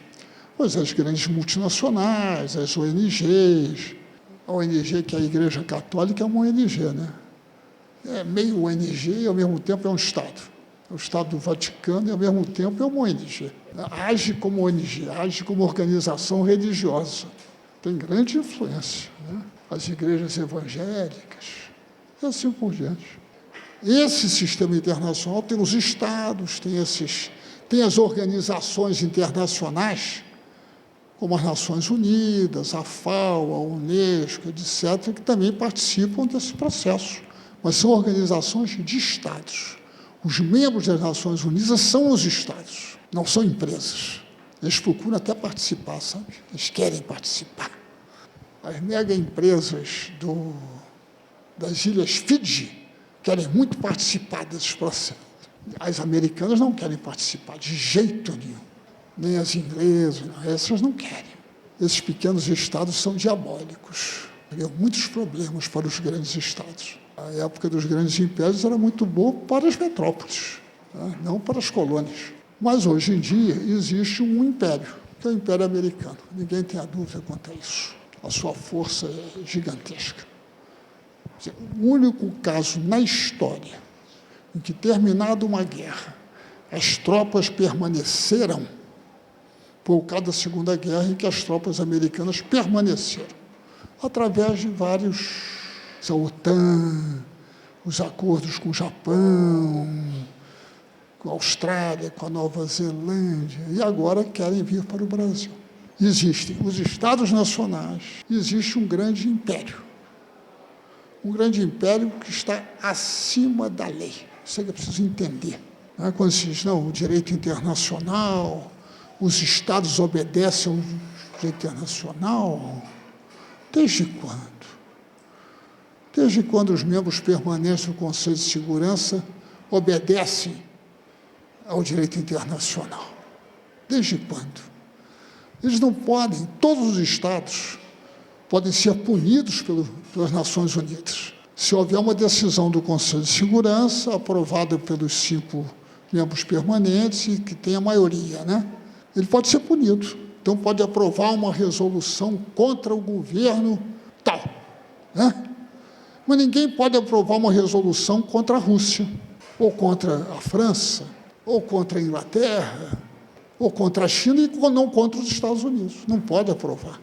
Speaker 1: Pois as grandes multinacionais, as ONGs, a ONG que é a Igreja Católica é uma ONG, né? É meio ONG e, ao mesmo tempo, é um Estado. É o Estado do Vaticano e, ao mesmo tempo, é uma ONG. Age como ONG, age como organização religiosa. Tem grande influência, né? As igrejas evangélicas, e assim por diante. Esse sistema internacional tem os Estados, tem as organizações internacionais, como as Nações Unidas, a FAO, a Unesco, etc., que também participam desse processo. Mas são organizações de Estados. Os membros das Nações Unidas são os Estados, não são empresas. Eles procuram até participar, sabe? Eles querem participar. As mega empresas das Ilhas Fiji querem muito participar desses processos. As americanas não querem participar de jeito nenhum. Nem as inglesas, essas não querem. Esses pequenos estados são diabólicos. Havia muitos problemas para os grandes estados. A época dos grandes impérios era muito boa para as metrópoles, né? Não para as colônias. Mas hoje em dia existe um império, que é o Império Americano. Ninguém tem a dúvida quanto a isso. A sua força é gigantesca. O único caso na história em que, terminada uma guerra, as tropas permaneceram, foi o caso da Segunda Guerra, em que as tropas americanas permaneceram, através de vários, a OTAN, os acordos com o Japão, com a Austrália, com a Nova Zelândia, e agora querem vir para o Brasil. Existem os Estados nacionais, existe um grande império que está acima da lei. Isso é que é preciso entender. Quando se diz, não, o direito internacional, os Estados obedecem ao direito internacional, desde quando? Desde quando os membros permanentes do Conselho de Segurança obedecem ao direito internacional? Desde quando? Eles não podem, todos os Estados podem ser punidos pelas Nações Unidas. Se houver uma decisão do Conselho de Segurança, aprovada pelos 5 membros permanentes, e que tem a maioria, né? Ele pode ser punido. Então, pode aprovar uma resolução contra o governo tal, né? Mas ninguém pode aprovar uma resolução contra a Rússia, ou contra a França, ou contra a Inglaterra, ou contra a China, e não contra os Estados Unidos. Não pode aprovar.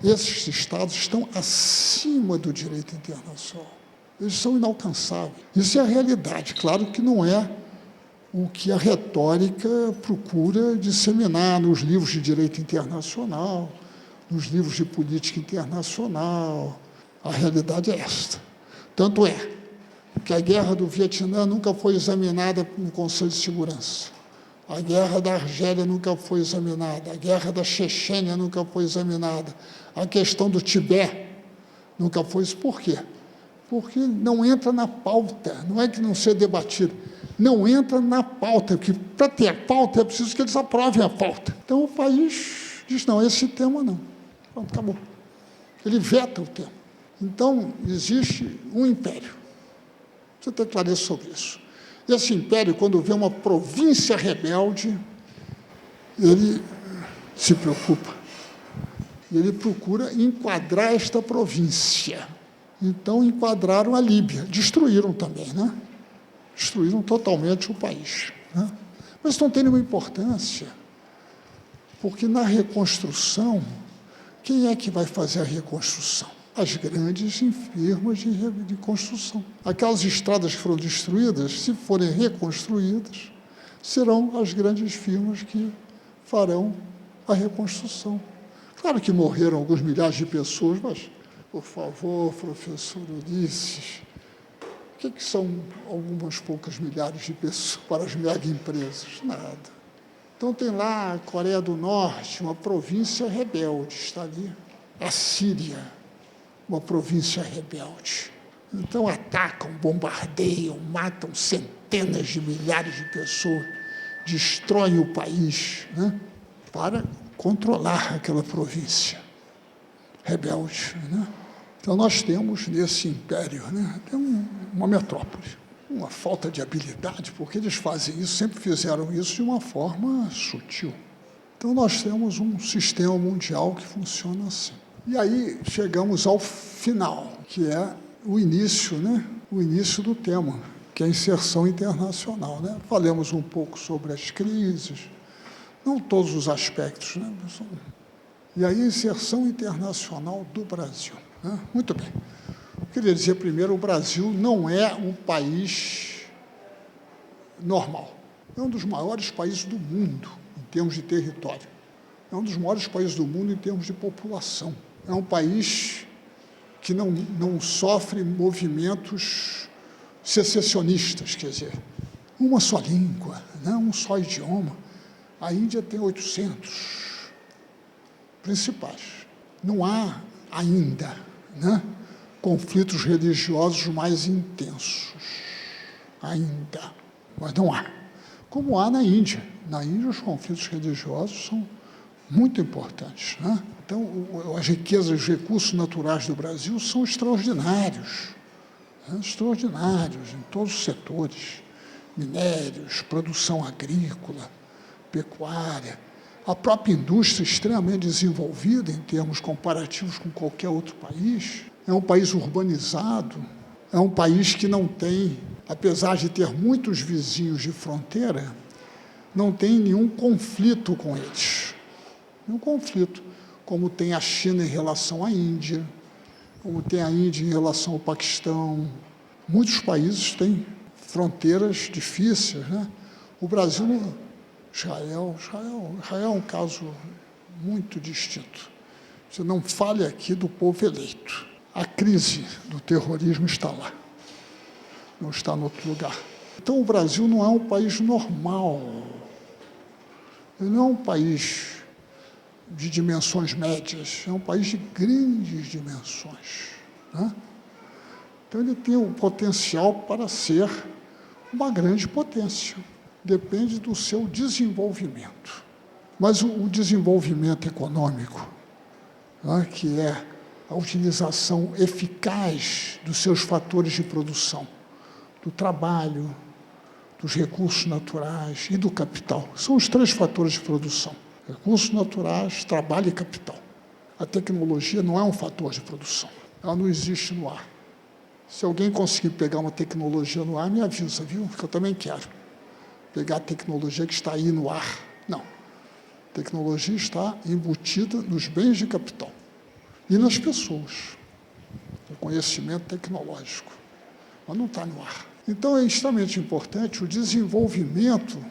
Speaker 1: Esses Estados estão acima do direito internacional. Eles são inalcançáveis. Isso é a realidade. Claro que não é o que a retórica procura disseminar nos livros de direito internacional, nos livros de política internacional. A realidade é esta. Tanto é que a guerra do Vietnã nunca foi examinada no Conselho de Segurança. A guerra da Argélia nunca foi examinada. A guerra da Chechênia nunca foi examinada. A questão do Tibete nunca foi. Isso por quê? Porque não entra na pauta. Não é que não seja debatido. Não entra na pauta, porque para ter pauta é preciso que eles aprovem a pauta. Então o país diz, não, esse tema não. Pronto, acabou. Ele veta o tema. Então, existe um império. Você tem clareza sobre isso. Esse império, quando vê uma província rebelde, ele se preocupa. Ele procura enquadrar esta província. Então, enquadraram a Líbia. Destruíram também, né? Destruíram totalmente o país, né? Mas isso não tem nenhuma importância, porque na reconstrução, quem é que vai fazer a reconstrução? As grandes firmas de construção. Aquelas estradas que foram destruídas, se forem reconstruídas, serão as grandes firmas que farão a reconstrução. Claro que morreram alguns milhares de pessoas, mas, por favor, professor Ulisses, o que são algumas poucas milhares de pessoas para as mega empresas? Nada. Então, tem lá a Coreia do Norte, uma província rebelde, está ali. A Síria, uma província rebelde. Então atacam, bombardeiam, matam centenas de milhares de pessoas, destroem o país, né, para controlar aquela província rebelde. Né? Então nós temos nesse império, né, temos uma metrópole, uma falta de habilidade, porque eles fazem isso, sempre fizeram isso de uma forma sutil. Então nós temos um sistema mundial que funciona assim. E aí chegamos ao final, que é o início, né? O início do tema, que é a inserção internacional. Né? Falamos um pouco sobre as crises, não todos os aspectos. Né? E aí a inserção internacional do Brasil. Né? Muito bem. Eu queria dizer primeiro, o Brasil não é um país normal. É um dos maiores países do mundo, em termos de território. É um dos maiores países do mundo em termos de população. É um país que não sofre movimentos secessionistas, quer dizer, uma só língua, né? Um só idioma. A Índia tem 800 principais. Não há ainda, né, conflitos religiosos mais intensos. Ainda. Mas não há. Como há na Índia. Na Índia, os conflitos religiosos são muito importantes. Né? Então, as riquezas, os recursos naturais do Brasil são extraordinários. Né? Extraordinários em todos os setores. Minérios, produção agrícola, pecuária. A própria indústria extremamente desenvolvida em termos comparativos com qualquer outro país. É um país urbanizado. É um país que não tem, apesar de ter muitos vizinhos de fronteira, não tem nenhum conflito com eles. Nenhum conflito, como tem a China em relação à Índia, como tem a Índia em relação ao Paquistão. Muitos países têm fronteiras difíceis. Né? O Brasil, Israel é um caso muito distinto. Você não fale aqui do povo eleito. A crise do terrorismo está lá, não está em outro lugar. Então, o Brasil não é um país normal. Ele não é um país de dimensões médias, é um país de grandes dimensões. Né? Então, ele tem o potencial para ser uma grande potência. Depende do seu desenvolvimento. Mas o desenvolvimento econômico, né, que é a utilização eficaz dos seus fatores de produção, do trabalho, dos recursos naturais e do capital. São os 3 fatores de produção: recursos naturais, trabalho e capital. A tecnologia não é um fator de produção. Ela não existe no ar. Se alguém conseguir pegar uma tecnologia no ar, me avisa, viu? Porque eu também quero pegar a tecnologia que está aí no ar. Não. A tecnologia está embutida nos bens de capital e nas pessoas. O conhecimento tecnológico. Mas não está no ar. Então, é extremamente importante o desenvolvimento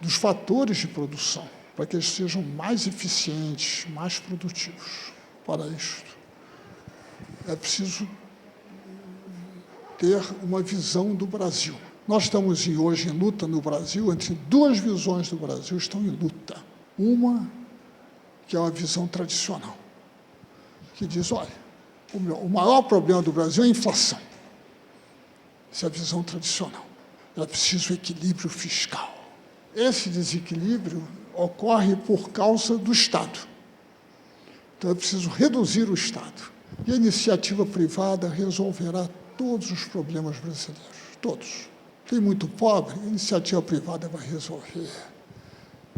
Speaker 1: dos fatores de produção, para que eles sejam mais eficientes, mais produtivos. Para isto, é preciso ter uma visão do Brasil. Nós estamos hoje em luta no Brasil, entre 2 visões do Brasil estão em luta. Uma, que é uma visão tradicional, que diz, olha, o maior problema do Brasil é a inflação. Essa é a visão tradicional. É preciso equilíbrio fiscal. Esse desequilíbrio ocorre por causa do Estado. Então, é preciso reduzir o Estado. E a iniciativa privada resolverá todos os problemas brasileiros. Todos. Tem muito pobre, a iniciativa privada vai resolver.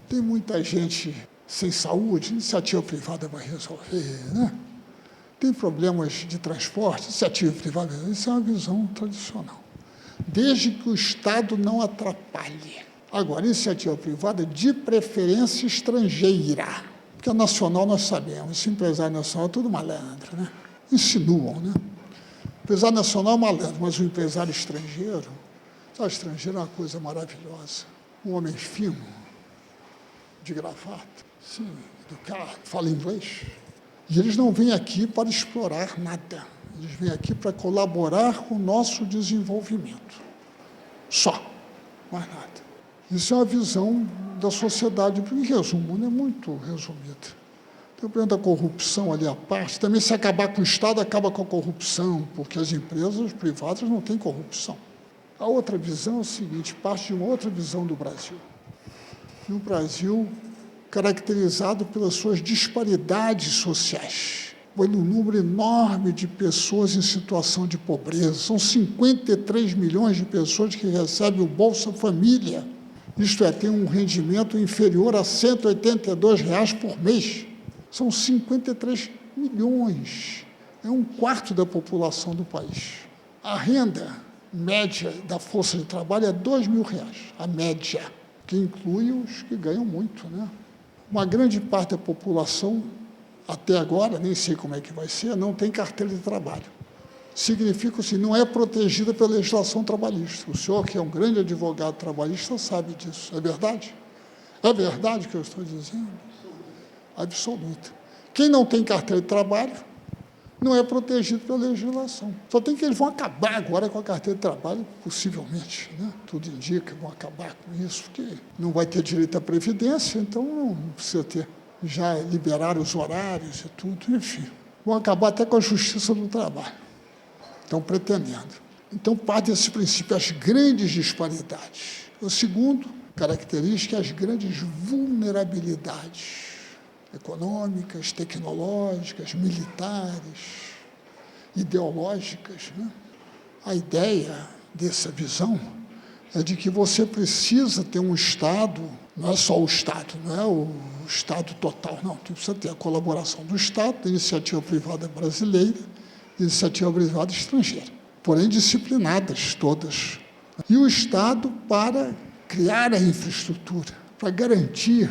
Speaker 1: Tem muita gente sem saúde, a iniciativa privada vai resolver. Né? Tem problemas de transporte, iniciativa privada. Isso é uma visão tradicional. Desde que o Estado não atrapalhe. Agora, iniciativa privada, de preferência estrangeira. Porque a nacional nós sabemos, esse empresário nacional é tudo malandro, né? Insinuam, né? O empresário nacional é malandro, mas o empresário estrangeiro, o estrangeiro é uma coisa maravilhosa. Um homem fino, de gravata, sim, educado, fala inglês. E eles não vêm aqui para explorar nada. Eles vêm aqui para colaborar com o nosso desenvolvimento. Só, mais nada. Isso é uma visão da sociedade, em resumo, é muito resumida. Então, dentro da corrupção ali à parte, também se acabar com o Estado, acaba com a corrupção, porque as empresas privadas não têm corrupção. A outra visão é o seguinte, parte de uma outra visão do Brasil. No Brasil, caracterizado pelas suas disparidades sociais. Foi um número enorme de pessoas em situação de pobreza. São 53 milhões de pessoas que recebem o Bolsa Família. Isto é, tem um rendimento inferior a R$ 182 por mês. São 53 milhões. É um quarto da população do país. A renda média da força de trabalho é R$ 2.000, a média, que inclui os que ganham muito, né? Uma grande parte da população, até agora, nem sei como é que vai ser, não tem carteira de trabalho. Significa assim, não é protegida pela legislação trabalhista. O senhor, que é um grande advogado trabalhista, sabe disso. É verdade? É verdade o que eu estou dizendo? Absoluta. Quem não tem carteira de trabalho não é protegido pela legislação. Só tem que eles vão acabar agora com a carteira de trabalho, possivelmente, né? Tudo indica que vão acabar com isso, porque não vai ter direito à previdência, então não precisa ter. Já liberaram os horários e tudo, enfim. Vão acabar até com a justiça do trabalho. Estão pretendendo. Então, parte desse princípio, as grandes disparidades. O segundo característica é as grandes vulnerabilidades econômicas, tecnológicas, militares, ideológicas, né? A ideia dessa visão é de que você precisa ter um Estado, não é só o Estado, não é o Estado total, não. Você precisa ter a colaboração do Estado, da iniciativa privada brasileira, da iniciativa privada estrangeira, porém disciplinadas todas. E o Estado para criar a infraestrutura, para garantir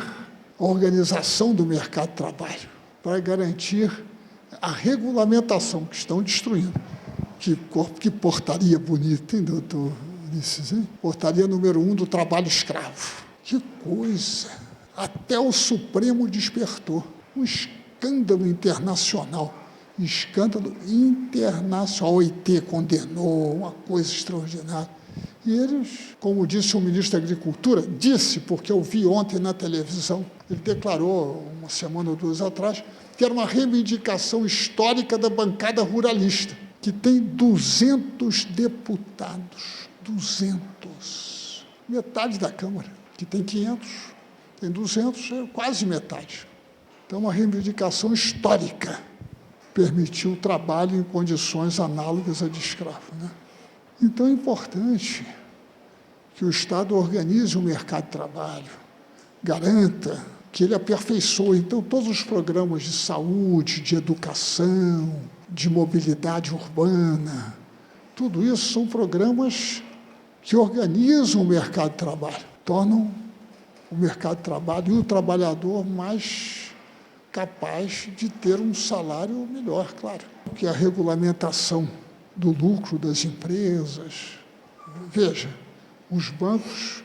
Speaker 1: a organização do mercado de trabalho, para garantir a regulamentação que estão destruindo. Que portaria bonita, hein, doutor Ulisses? Hein? Portaria número 1 do trabalho escravo. Que coisa! Até o Supremo despertou. Um escândalo internacional. Escândalo internacional. A OIT condenou, uma coisa extraordinária. E eles, como disse o ministro da Agricultura, disse, porque eu vi ontem na televisão, ele declarou, uma semana ou duas atrás, que era uma reivindicação histórica da bancada ruralista, que tem 200 deputados, 200, metade da Câmara, que tem 500, tem 200, é quase metade. Então, uma reivindicação histórica permitiu o trabalho em condições análogas a de escravo, né? Então, é importante que o Estado organize o mercado de trabalho, garanta que ele aperfeiçoe. Então, todos os programas de saúde, de educação, de mobilidade urbana, tudo isso são programas que organizam o mercado de trabalho, tornam o mercado de trabalho e o trabalhador mais capaz de ter um salário melhor, claro. Porque a regulamentação do lucro das empresas. Veja, os bancos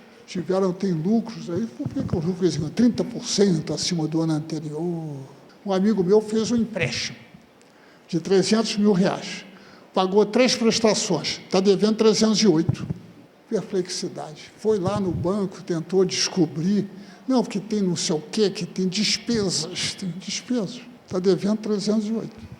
Speaker 1: têm lucros aí, por que os lucros são 30% acima do ano anterior? Um amigo meu fez um empréstimo de R$300 mil, pagou 3 prestações, está devendo 308. Perplexidade. Foi lá no banco, tentou descobrir, não, porque tem não sei o quê, que tem despesas, está devendo 308.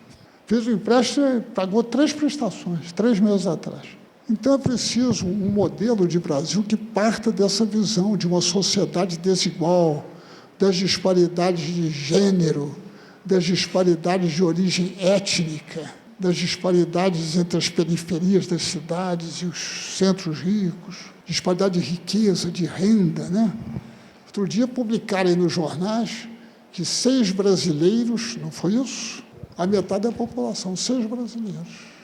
Speaker 1: Fez o empréstimo, pagou 3 prestações, 3 meses atrás. Então, é preciso um modelo de Brasil que parta dessa visão de uma sociedade desigual, das disparidades de gênero, das disparidades de origem étnica, das disparidades entre as periferias das cidades e os centros ricos, disparidade de riqueza, de renda, né? Outro dia publicaram aí nos jornais que 6 brasileiros, não foi isso? A metade da população, 6 brasileiros.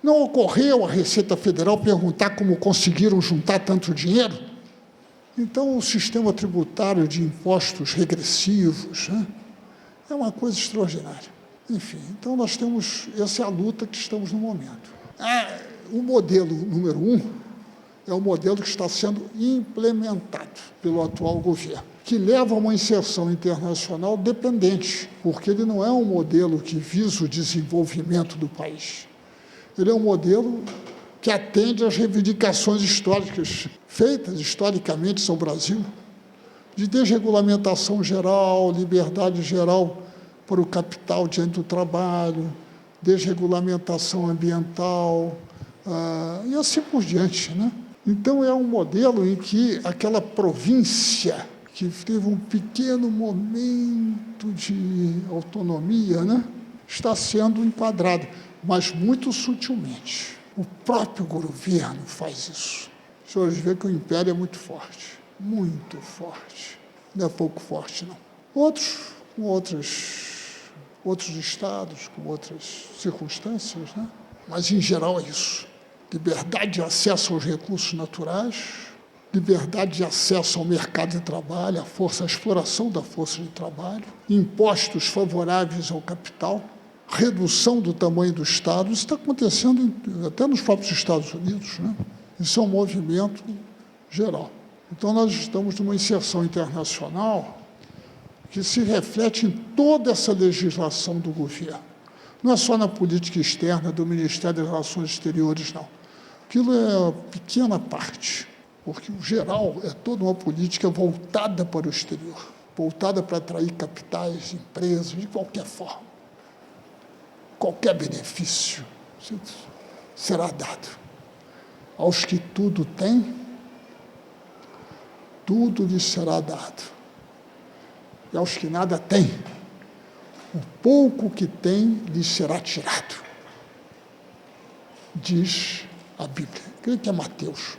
Speaker 1: Não ocorreu a Receita Federal perguntar como conseguiram juntar tanto dinheiro? Então, o sistema tributário de impostos regressivos, né, é uma coisa extraordinária. Enfim, então nós temos, essa é a luta que estamos no momento. O modelo número 1 é o modelo que está sendo implementado pelo atual governo, que leva a uma inserção internacional dependente, porque ele não é um modelo que visa o desenvolvimento do país. Ele é um modelo que atende às reivindicações históricas feitas historicamente sobre o Brasil, de desregulamentação geral, liberdade geral para o capital diante do trabalho, desregulamentação ambiental, e assim por diante, né? Então, é um modelo em que aquela província que teve um pequeno momento de autonomia, né, está sendo enquadrada, mas muito sutilmente. O próprio governo faz isso. Os senhores veem que o império é muito forte, não é pouco forte, não. Outros, com outros estados, com outras circunstâncias, né? Mas, em geral, é isso. Liberdade de acesso aos recursos naturais, liberdade de acesso ao mercado de trabalho, à exploração da força de trabalho, impostos favoráveis ao capital, redução do tamanho do Estado. Isso está acontecendo até nos próprios Estados Unidos, né? Isso é um movimento geral. Então, nós estamos numa inserção internacional que se reflete em toda essa legislação do governo. Não é só na política externa do Ministério das Relações Exteriores, não. Aquilo é uma pequena parte, porque o geral é toda uma política voltada para o exterior, voltada para atrair capitais, empresas, de qualquer forma. Qualquer benefício será dado. Aos que tudo têm, tudo lhes será dado. E aos que nada têm, o pouco que têm lhes será tirado. Diz a Bíblia. Creio que é Mateus.